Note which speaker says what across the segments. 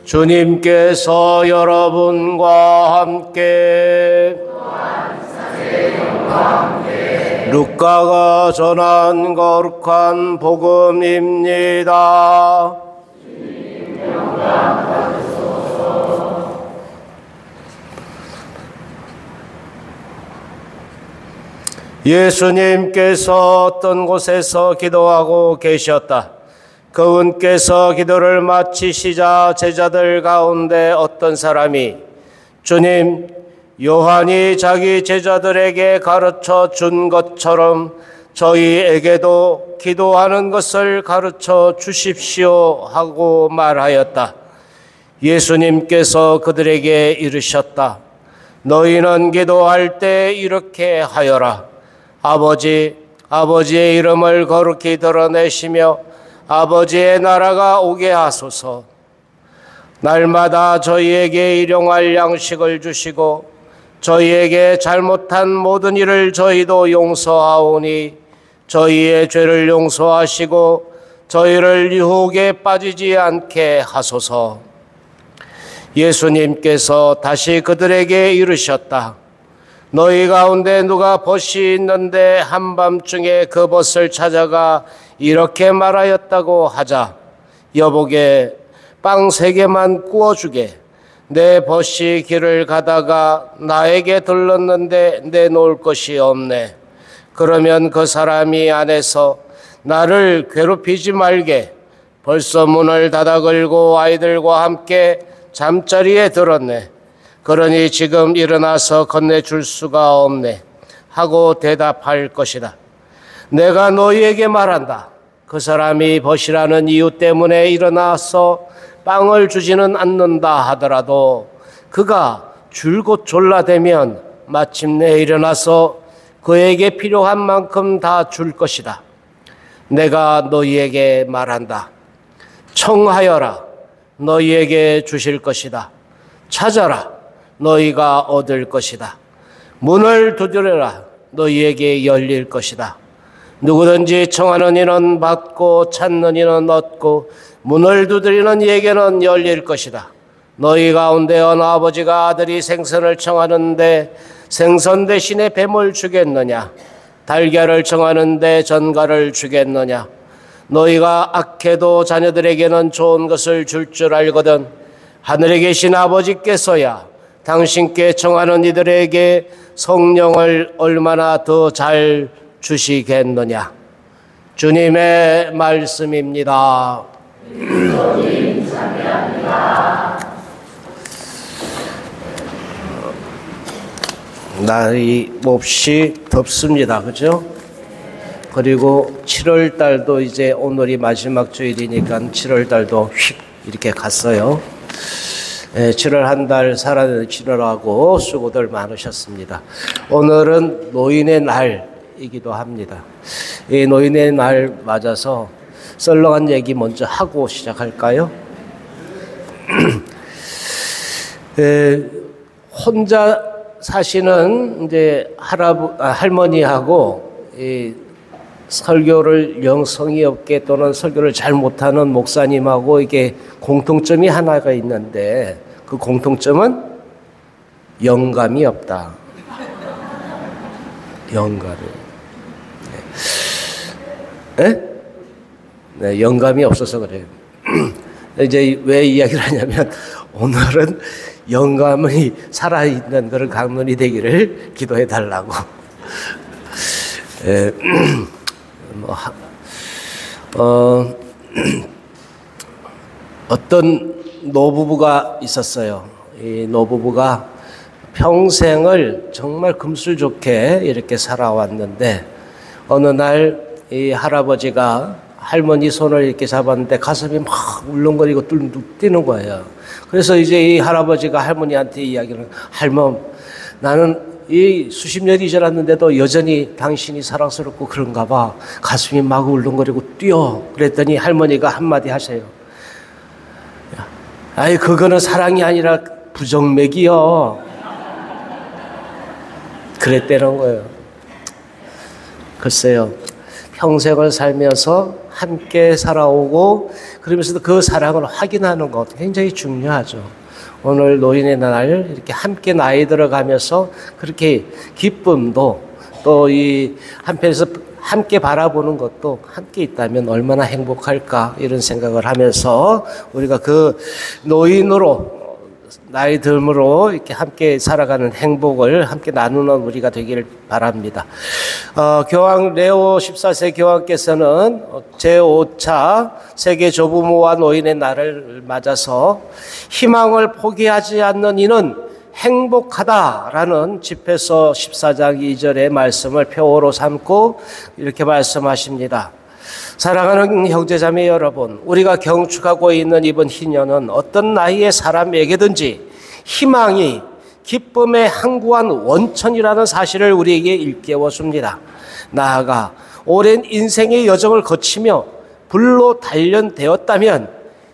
Speaker 1: 주님께서 여러분과 함께 루카가 전한 거룩한 복음입니다. 예수님께서 어떤 곳에서 기도하고 계셨다. 그분께서 기도를 마치시자 제자들 가운데 어떤 사람이 주님, 요한이 자기 제자들에게 가르쳐 준 것처럼 저희에게도 기도하는 것을 가르쳐 주십시오 하고 말하였다. 예수님께서 그들에게 이르셨다. 너희는 기도할 때 이렇게 하여라. 아버지의 이름을 거룩히 드러내시며 아버지의 나라가 오게 하소서. 날마다 저희에게 일용할 양식을 주시고 저희에게 잘못한 모든 일을 저희도 용서하오니 저희의 죄를 용서하시고 저희를 유혹에 빠지지 않게 하소서. 예수님께서 다시 그들에게 이르셨다. 너희 가운데 누가 벗이 있는데 한밤중에 그 벗을 찾아가 이렇게 말하였다고 하자. 여보게 빵 3개만 구워주게. 내 벗이 길을 가다가 나에게 들렀는데 내놓을 것이 없네. 그러면 그 사람이 안에서 나를 괴롭히지 말게. 벌써 문을 닫아 걸고 아이들과 함께 잠자리에 들었네. 그러니 지금 일어나서 건네줄 수가 없네 하고 대답할 것이다. 내가 너희에게 말한다. 그 사람이 벗이라는 이유 때문에 일어나서 빵을 주지는 않는다 하더라도 그가 줄곧 졸라대면 마침내 일어나서 그에게 필요한 만큼 다 줄 것이다. 내가 너희에게 말한다. 청하여라. 너희에게 주실 것이다. 찾아라. 너희가 얻을 것이다. 문을 두드려라. 너희에게 열릴 것이다. 누구든지 청하는 이는 받고 찾는 이는 얻고 문을 두드리는 이에게는 열릴 것이다. 너희 가운데 어느 아버지가 아들이 생선을 청하는데 생선 대신에 뱀을 주겠느냐? 달걀을 청하는데 전갈을 주겠느냐? 너희가 악해도 자녀들에게는 좋은 것을 줄 줄 알거든 하늘에 계신 아버지께서야 당신께 청하는 이들에게 성령을 얼마나 더 잘 주시겠느냐. 주님의 말씀입니다. 주님 참여합니다. 날이 몹시 덥습니다. 그죠? 그리고 7월 달도 이제 오늘이 마지막 주일이니까 7월 달도 휙 이렇게 갔어요. 7월 한 달 살아내시느라고 수고들 많으셨습니다. 오늘은 노인의 날이기도 합니다. 이 노인의 날 맞아서 썰렁한 얘기 먼저 하고 시작할까요? 혼자 사시는 이제 할머니하고 이 설교를 영성이 없게 또는 설교를 잘 못하는 목사님하고 이게 공통점이 하나가 있는데 그 공통점은 영감이 없다. 영감이. 네? 네, 영감이 없어서 그래요. 이제 왜 이야기를 하냐면 오늘은 영감이 살아있는 그런 강론이 되기를 기도해 달라고. 어떤 노부부가 있었어요. 이 노부부가 평생을 정말 금술 좋게 이렇게 살아왔는데 어느 날 이 할아버지가 할머니 손을 이렇게 잡았는데 가슴이 막 울렁거리고 뚝뚝 뛰는 거예요. 그래서 이제 이 할아버지가 할머니한테 이야기를 할멈, 나는 이 수십 년이 지났는데도 여전히 당신이 사랑스럽고 그런가 봐. 가슴이 막 울렁거리고 뛰어. 그랬더니 할머니가 한마디 하세요. 아이, 그거는 사랑이 아니라 부정맥이요. 그랬다는 거예요. 글쎄요. 평생을 살면서 함께 살아오고 그러면서도 그 사랑을 확인하는 것 굉장히 중요하죠. 오늘 노인의 날 이렇게 함께 나이 들어가면서 그렇게 기쁨도 또 이 한편에서 함께 바라보는 것도 함께 있다면 얼마나 행복할까 이런 생각을 하면서 우리가 그 노인으로 나이 듦으로 이렇게 함께 살아가는 행복을 함께 나누는 우리가 되기를 바랍니다. 교황 레오 14세 교황께서는 제5차 세계 조부모와 노인의 날을 맞아서 희망을 포기하지 않는 이는 행복하다라는 집회서 14장 2절의 말씀을 표어로 삼고 이렇게 말씀하십니다. 사랑하는 형제자매 여러분, 우리가 경축하고 있는 이번 희년은 어떤 나이의 사람에게든지 희망이 기쁨의 항구한 원천이라는 사실을 우리에게 일깨워 줍니다. 나아가 오랜 인생의 여정을 거치며 불로 단련되었다면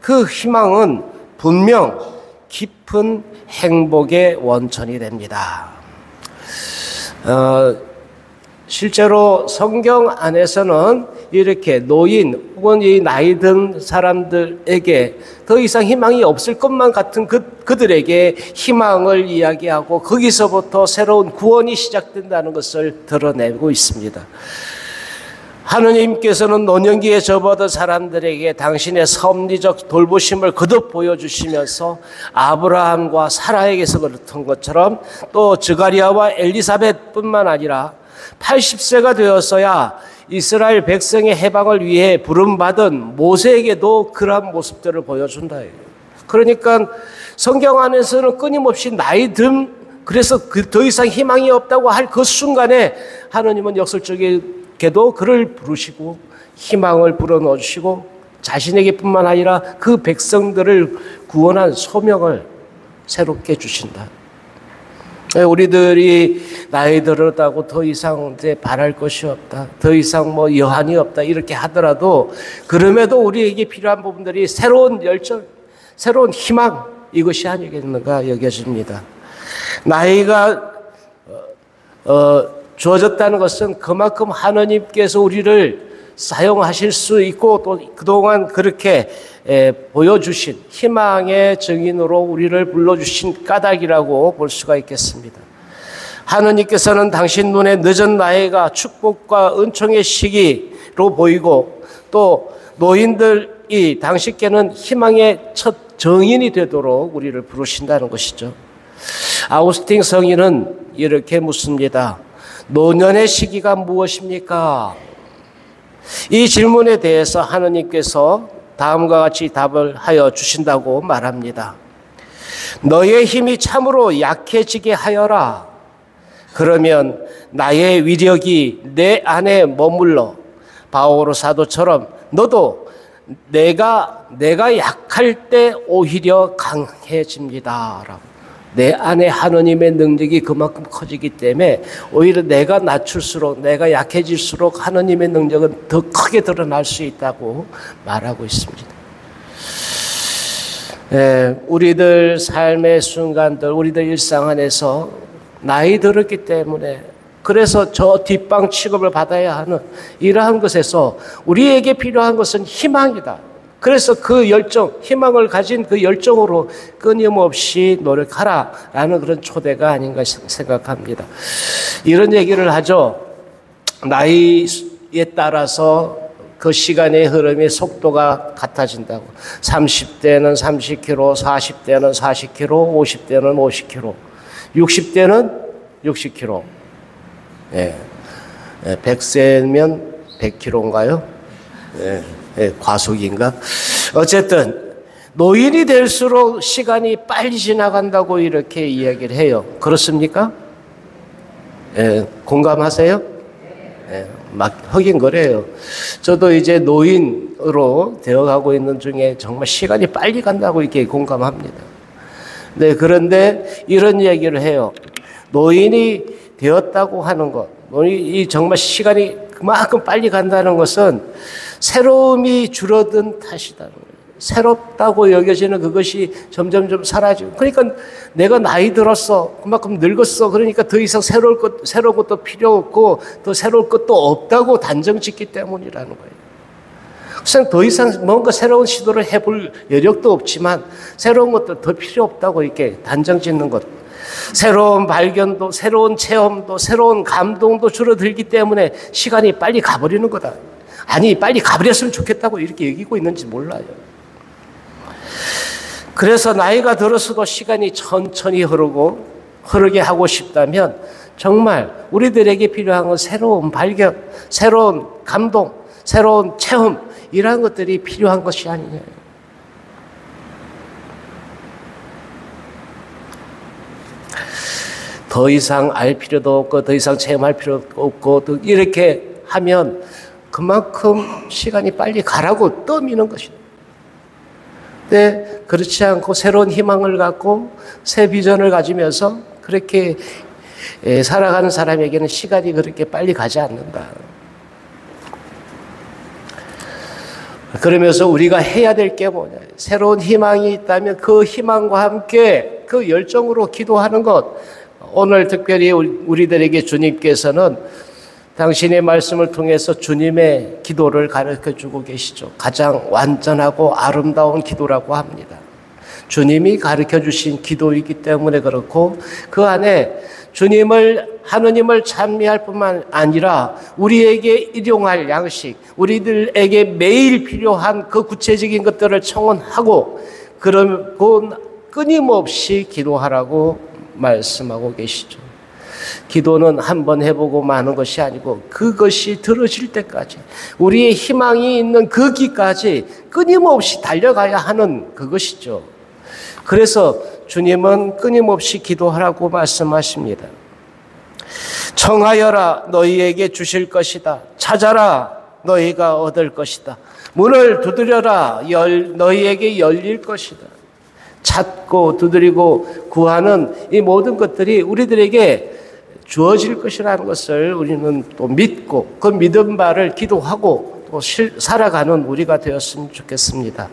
Speaker 1: 그 희망은 분명 깊은 행복의 원천이 됩니다. 실제로 성경 안에서는 이렇게 노인 혹은 이 나이 든 사람들에게 더 이상 희망이 없을 것만 같은 그들에게 희망을 이야기하고 거기서부터 새로운 구원이 시작된다는 것을 드러내고 있습니다. 하느님께서는 노년기에 접어든 사람들에게 당신의 섭리적 돌보심을 거듭 보여주시면서 아브라함과 사라에게서 그랬던 것처럼 또 드가리아와 엘리사벳뿐만 아니라 80세가 되었어야 이스라엘 백성의 해방을 위해 부름받은 모세에게도 그러한 모습들을 보여준다. 그러니까 성경 안에서는 끊임없이 나이 듦, 그래서 더 이상 희망이 없다고 할 그 순간에 하느님은 역설적이게도 그를 부르시고 희망을 불어넣으시고 자신에게뿐만 아니라 그 백성들을 구원한 소명을 새롭게 주신다. 우리들이 나이 들었다고 더 이상 이제 바랄 것이 없다, 더 이상 뭐 여한이 없다 이렇게 하더라도 그럼에도 우리에게 필요한 부분들이 새로운 열정, 새로운 희망 이것이 아니겠는가 여겨집니다. 나이가 주어졌다는 것은 그만큼 하나님께서 우리를 사용하실 수 있고 또 그동안 그렇게 보여주신 희망의 증인으로 우리를 불러주신 까닭이라고 볼 수가 있겠습니다. 하느님께서는 당신 눈에 늦은 나이가 축복과 은총의 시기로 보이고 또 노인들이 당신께는 희망의 첫 정인이 되도록 우리를 부르신다는 것이죠. 아우스틴 성인은 이렇게 묻습니다. 노년의 시기가 무엇입니까? 이 질문에 대해서 하느님께서 다음과 같이 답을 하여 주신다고 말합니다. 너의 힘이 참으로 약해지게 하여라. 그러면 나의 위력이 내 안에 머물러 바오로 사도처럼 너도 내가 약할 때 오히려 강해집니다. 라고. 내 안에 하느님의 능력이 그만큼 커지기 때문에 오히려 내가 낮출수록 내가 약해질수록 하느님의 능력은 더 크게 드러날 수 있다고 말하고 있습니다. 우리들 삶의 순간들, 우리들 일상 안에서 나이 들었기 때문에 그래서 저 뒷방 취급을 받아야 하는 이러한 것에서 우리에게 필요한 것은 희망이다. 그래서 그 열정, 희망을 가진 그 열정으로 끊임없이 노력하라라는 그런 초대가 아닌가 생각합니다. 이런 얘기를 하죠. 나이에 따라서 그 시간의 흐름의 속도가 같아진다고. 30대는 30km, 40대는 40km, 50대는 50km, 60대는 60km. 100세면 100km인가요? 과속인가? 어쨌든 노인이 될수록 시간이 빨리 지나간다고 이렇게 이야기를 해요. 그렇습니까? 공감하세요? 막 하긴 그래요. 저도 이제 노인으로 되어가고 있는 중에 정말 시간이 빨리 간다고 이렇게 공감합니다. 네, 그런데 이런 얘기를 해요. 노인이 되었다고 하는 것, 노인이 정말 시간이 그만큼 빨리 간다는 것은 새로움이 줄어든 탓이다. 새롭다고 여겨지는 그것이 점점 좀 사라지고, 그러니까 내가 나이 들었어, 그만큼 늙었어, 그러니까 더 이상 새로운 것도 필요 없고 더 새로울 것도 없다고 단정짓기 때문이라는 거예요. 더 이상 뭔가 새로운 시도를 해볼 여력도 없지만 새로운 것도 더 필요 없다고 이렇게 단정 짓는 것. 새로운 발견도, 새로운 체험도, 새로운 감동도 줄어들기 때문에 시간이 빨리 가버리는 거다. 아니, 빨리 가버렸으면 좋겠다고 이렇게 여기고 있는지 몰라요. 그래서 나이가 들어서도 시간이 천천히 흐르게 하고 싶다면 정말 우리들에게 필요한 건 새로운 발견, 새로운 감동, 새로운 체험, 이러한 것들이 필요한 것이 아니냐. 더 이상 알 필요도 없고 더 이상 체험할 필요도 없고 이렇게 하면 그만큼 시간이 빨리 가라고 떠미는 것이다. 근데 그렇지 않고 새로운 희망을 갖고 새 비전을 가지면서 그렇게 살아가는 사람에게는 시간이 그렇게 빨리 가지 않는다. 그러면서 우리가 해야 될 게 뭐냐. 새로운 희망이 있다면 그 희망과 함께 그 열정으로 기도하는 것. 오늘 특별히 우리들에게 주님께서는 당신의 말씀을 통해서 주님의 기도를 가르쳐주고 계시죠. 가장 완전하고 아름다운 기도라고 합니다. 주님이 가르쳐주신 기도이기 때문에 그렇고 그 안에 하느님을 찬미할 뿐만 아니라 우리에게 일용할 양식, 우리들에게 매일 필요한 그 구체적인 것들을 청원하고 그러고 끊임없이 기도하라고 말씀하고 계시죠. 기도는 한번 해보고 마는 것이 아니고 그것이 들어질 때까지 우리의 희망이 있는 그 길까지 끊임없이 달려가야 하는 그것이죠. 그래서 주님은 끊임없이 기도하라고 말씀하십니다. 청하여라 너희에게 주실 것이다. 찾아라 너희가 얻을 것이다. 문을 두드려라 너희에게 열릴 것이다. 찾고 두드리고 구하는 이 모든 것들이 우리들에게 주어질 것이라는 것을 우리는 또 믿고 그 믿음 바를 기도하고 또 살아가는 우리가 되었으면 좋겠습니다.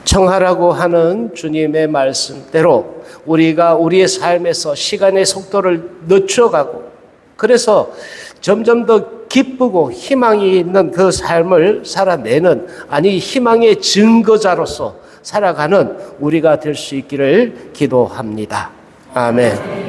Speaker 1: 청하라고 하는 주님의 말씀대로 우리가 우리의 삶에서 시간의 속도를 늦춰가고 그래서 점점 더 기쁘고 희망이 있는 그 삶을 살아내는 희망의 증거자로서 살아가는 우리가 될 수 있기를 기도합니다. 아멘.